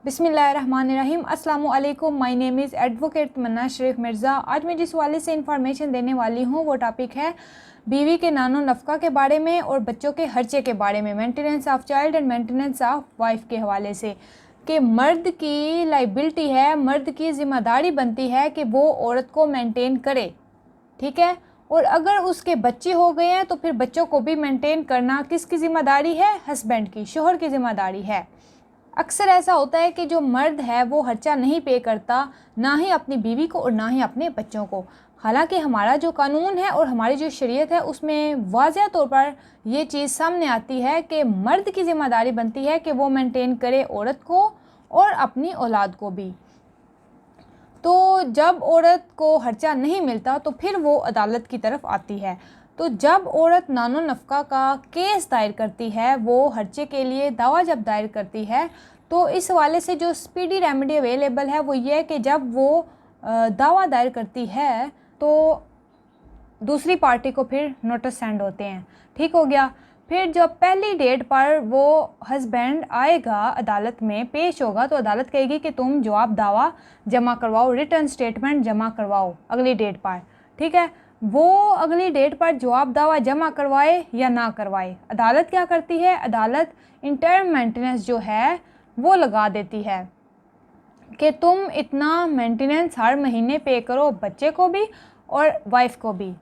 बिस्मिल्लाहिर्रहमानिर्रहीम। अस्सलाम वालेकुम। माय नेम इज़ एडवोकेट तमन्ना शरीफ मिर्ज़ा। आज मैं जिस हवाले से इंफॉर्मेशन देने वाली हूँ वो टॉपिक है बीवी के नानो नफ़का के बारे में और बच्चों के खर्चे के बारे में, maintenance of child and maintenance of wife के हवाले से। कि मर्द की लाइबिलिटी है, मर्द की ज़िम्मेदारी बनती है कि वो औरत को मेंटेन करे, ठीक है। और अगर उसके बच्चे हो गए हैं तो फिर बच्चों को भी मेंटेन करना किसकी ज़िम्मेदारी है? हस्बैंड की, शोहर की ज़िम्मेदारी है। अक्सर ऐसा होता है कि जो मर्द है वो खर्चा नहीं पे करता, ना ही अपनी बीवी को और ना ही अपने बच्चों को। हालांकि हमारा जो कानून है और हमारी जो शरीयत है उसमें वाज़ह तौर पर ये चीज़ सामने आती है कि मर्द की ज़िम्मेदारी बनती है कि वो मेंटेन करे औरत को और अपनी औलाद को भी। तो जब औरत को खर्चा नहीं मिलता तो फिर वो अदालत की तरफ आती है। तो जब औरत नानो नफ़का का केस दायर करती है, वो खर्चे के लिए दावा जब दायर करती है, तो इस हवाले से जो स्पीडी रेमेडी अवेलेबल है वो ये है कि जब वो दावा दायर करती है तो दूसरी पार्टी को फिर नोटिस सेंड होते हैं, ठीक हो गया। फिर जब पहली डेट पर वो हस्बैंड आएगा, अदालत में पेश होगा, तो अदालत कहेगी कि तुम जवाब दावा जमा करवाओ, रिटर्न स्टेटमेंट जमा करवाओ अगली डेट पर, ठीक है। वो अगली डेट पर जवाब दावा जमा करवाए या ना करवाए, अदालत क्या करती है? अदालत इंटर्म मेंटेनेंस जो है वो लगा देती है कि तुम इतना मेंटेनेंस हर महीने पे करो, बच्चे को भी और वाइफ को भी।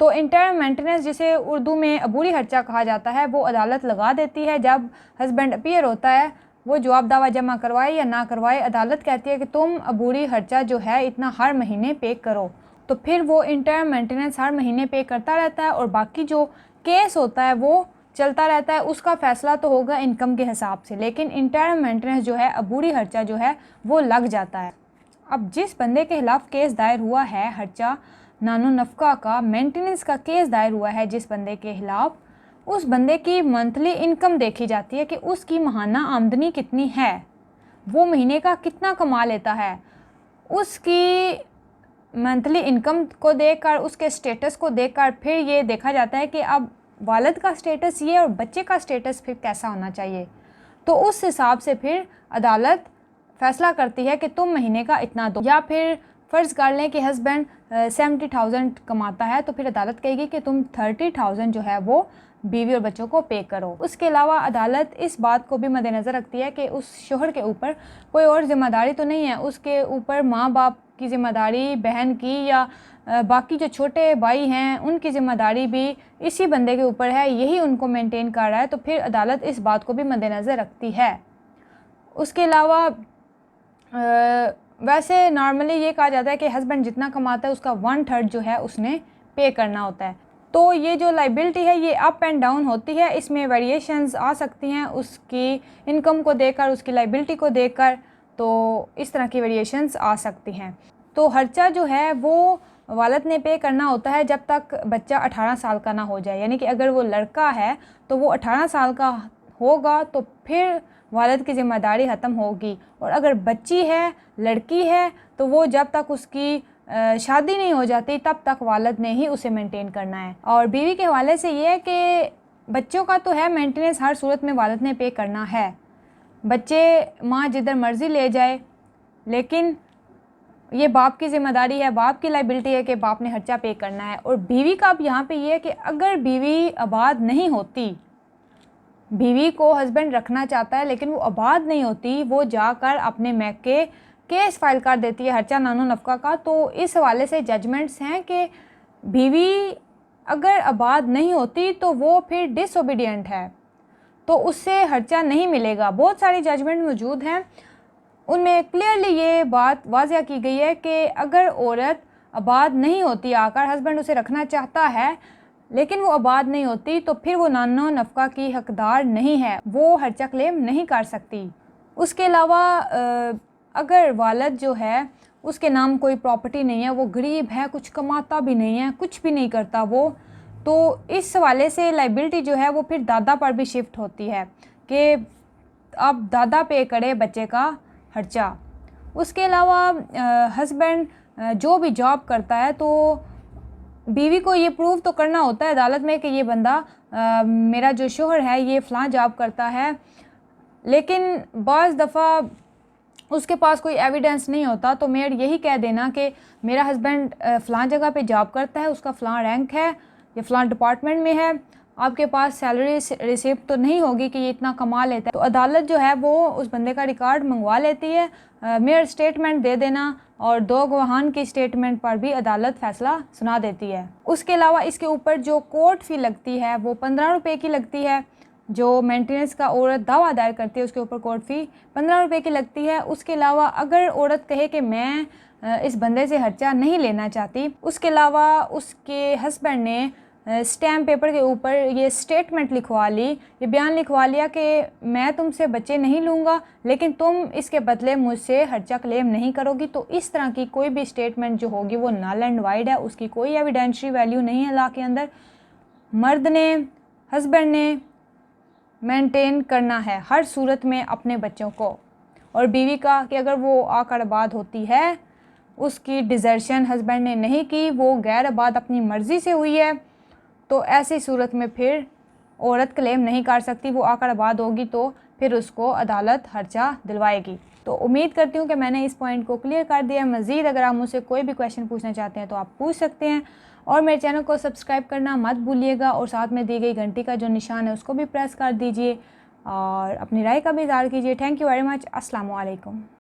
तो इंटर्म मेंटेनेंस, जिसे उर्दू में अबूरी खर्चा कहा जाता है, वो अदालत लगा देती है। जब हस्बैंड अपीयर होता है, वो जवाब दावा जमा करवाए या ना करवाए, अदालत कहती है कि तुम अबूरी खर्चा जो है इतना हर महीने पे करो। तो फिर वो इंटर्म मेंटेनेंस हर महीने पे करता रहता है और बाकी जो केस होता है वो चलता रहता है। उसका फ़ैसला तो होगा इनकम के हिसाब से, लेकिन इंटर्म मेंटेनेंस जो है, अबूरी खर्चा जो है वो लग जाता है। अब जिस बंदे के खिलाफ केस दायर हुआ है, खर्चा नानो नफ़का का, मेंटेनेंस का केस दायर हुआ है जिस बंदे के खिलाफ, उस बंदे की मंथली इनकम देखी जाती है कि उसकी माहाना आमदनी कितनी है, वो महीने का कितना कमा लेता है। उसकी मंथली इनकम को देखकर, उसके स्टेटस को देखकर फिर ये देखा जाता है कि अब वालिद का स्टेटस ये और बच्चे का स्टेटस फिर कैसा होना चाहिए। तो उस हिसाब से फिर अदालत फ़ैसला करती है कि तुम महीने का इतना दो। या फिर फ़र्ज़ कर लें कि हस्बैंड 70,000 कमाता है, तो फिर अदालत कहेगी कि तुम 30,000 जो है वो बीवी और बच्चों को पे करो। उसके अलावा अदालत इस बात को भी मद्देनज़र रखती है कि उस शोहर के ऊपर कोई और ज़िम्मेदारी तो नहीं है, उसके ऊपर माँ बाप की ज़िम्मेदारी, बहन की या बाकी जो छोटे भाई हैं उनकी ज़िम्मेदारी भी इसी बंदे के ऊपर है, यही उनको मेंटेन कर रहा है। तो फिर अदालत इस बात को भी मद्देनज़र रखती है। उसके अलावा वैसे नॉर्मली ये कहा जाता है कि हस्बैंड जितना कमाता है उसका 1/3 जो है उसने पे करना होता है। तो ये जो लाइबिलिटी है ये अप एंड डाउन होती है, इसमें वेरिएशंस आ सकती हैं उसकी इनकम को देखकर, उसकी लाइबिलिटी को देखकर, तो इस तरह की वेरिएशंस आ सकती हैं। तो खर्चा जो है वो वालिद ने पे करना होता है जब तक बच्चा 18 साल का ना हो जाए। यानी कि अगर वो लड़का है तो वो 18 साल का होगा तो फिर वालिद की ज़िम्मेदारी ख़त्म होगी, और अगर बच्ची है, लड़की है, तो वो जब तक उसकी शादी नहीं हो जाती तब तक वालिद ने ही उसे मेंटेन करना है। और बीवी के हवाले से ये है कि बच्चों का तो है मेंटेनेंस हर सूरत में वालिद ने पे करना है। बच्चे माँ जिधर मर्ज़ी ले जाए, लेकिन ये बाप की ज़िम्मेदारी है, बाप की लाइबिलिटी है कि बाप ने खर्चा पे करना है। और बीवी का अब यहाँ पे ये है कि अगर बीवी आबाद नहीं होती, बीवी को हस्बैंड रखना चाहता है लेकिन वो आबाद नहीं होती, वो जाकर अपने मैके केस फाइल कर देती है खर्चा नानो नफ़का का। तो इस हवाले से जजमेंट्स हैं कि बीवी अगर आबाद नहीं होती तो वो फिर डिसओबीडियंट है, तो उससे खर्चा नहीं मिलेगा। बहुत सारी जजमेंट मौजूद हैं, उनमें क्लियरली ये बात वाज़ह की गई है कि अगर औरत आबाद नहीं होती, आकर हस्बैंड उसे रखना चाहता है लेकिन वो आबाद नहीं होती, तो फिर वो नानो नफ़का की हकदार नहीं है, वो खर्चा क्लेम नहीं कर सकती। उसके अलावा अगर वालिद जो है उसके नाम कोई प्रॉपर्टी नहीं है, वो गरीब है, कुछ कमाता भी नहीं है, कुछ भी नहीं करता वो, तो इस हवाले से लाइबिलिटी जो है वो फिर दादा पर भी शिफ्ट होती है कि अब दादा पे करे बच्चे का खर्चा। उसके अलावा हस्बैंड जो भी जॉब करता है तो बीवी को ये प्रूव तो करना होता है अदालत में कि ये बंदा मेरा जो शोहर है ये फ़लाँ जॉब करता है, लेकिन बाज़ दफ़ा اس کے پاس کوئی ایویڈنس نہیں ہوتا تو میڈ یہی کہہ دینا کہ میرا ہسبینڈ فلاں جگہ پہ جاب کرتا ہے، اس کا فلاں رینک ہے یا فلاں ڈپارٹمنٹ میں ہے، آپ کے پاس سیلری ریسیپٹ تو نہیں ہوگی کہ یہ اتنا کما لیتا ہے، تو عدالت جو ہے وہ اس بندے کا ریکارڈ منگوا لیتی ہے، میئر اسٹیٹمنٹ دے دینا اور 2 گواہان کی اسٹیٹمنٹ پر بھی عدالت فیصلہ سنا دیتی ہے۔ اس کے علاوہ اس کے اوپر جو کورٹ فی لگتی ہے وہ 15 روپے کی لگتی ہے، جو مینٹیننس کا عورت دعویٰ دائر کرتی ہے اس کے اوپر کورٹ فی 15 روپے کی لگتی ہے۔ اس کے علاوہ اگر عورت کہے کہ میں اس بندے سے خرچہ نہیں لینا چاہتی، اس کے علاوہ اس کے ہسبینڈ نے اسٹیمپ پیپر کے اوپر یہ اسٹیٹمنٹ لکھوا لی، یہ بیان لکھوا لیا کہ میں تم سے بچے نہیں لوں گا لیکن تم اس کے بدلے مجھ سے خرچہ کلیم نہیں کرو گی، تو اس طرح کی کوئی بھی اسٹیٹمنٹ جو ہوگی وہ نل اینڈ وائڈ ہے، اس کی کوئی ایویڈینشری ویلیو نہیں ہے لا کے اندر۔ مرد نے، ہسبینڈ نے مینٹین کرنا ہے ہر صورت میں اپنے بچوں کو، اور بیوی کا کہ اگر وہ آ کر آباد ہوتی ہے، اس کی ڈیزرشن ہسبینڈ نے نہیں کی، وہ غیر آباد اپنی مرضی سے ہوئی ہے، تو ایسی صورت میں پھر عورت کلیم نہیں کر سکتی، وہ آ کر آباد ہوگی تو پھر اس کو عدالت خرچہ دلوائے گی۔ تو امید کرتی ہوں کہ میں نے اس پوائنٹ کو کلیئر کر دیا ہے۔ مزید اگر آپ مجھ سے کوئی بھی کویشچن پوچھنا چاہتے ہیں تو آپ پوچھ سکتے ہیں، اور میرے چینل کو سبسکرائب کرنا مت بھولیے گا، اور ساتھ میں دی گئی گھنٹی کا جو نشان ہے اس کو بھی پریس کر دیجئے، اور اپنی رائے کا بھی اظہار کیجئے۔ Thank you very much. السلام علیکم۔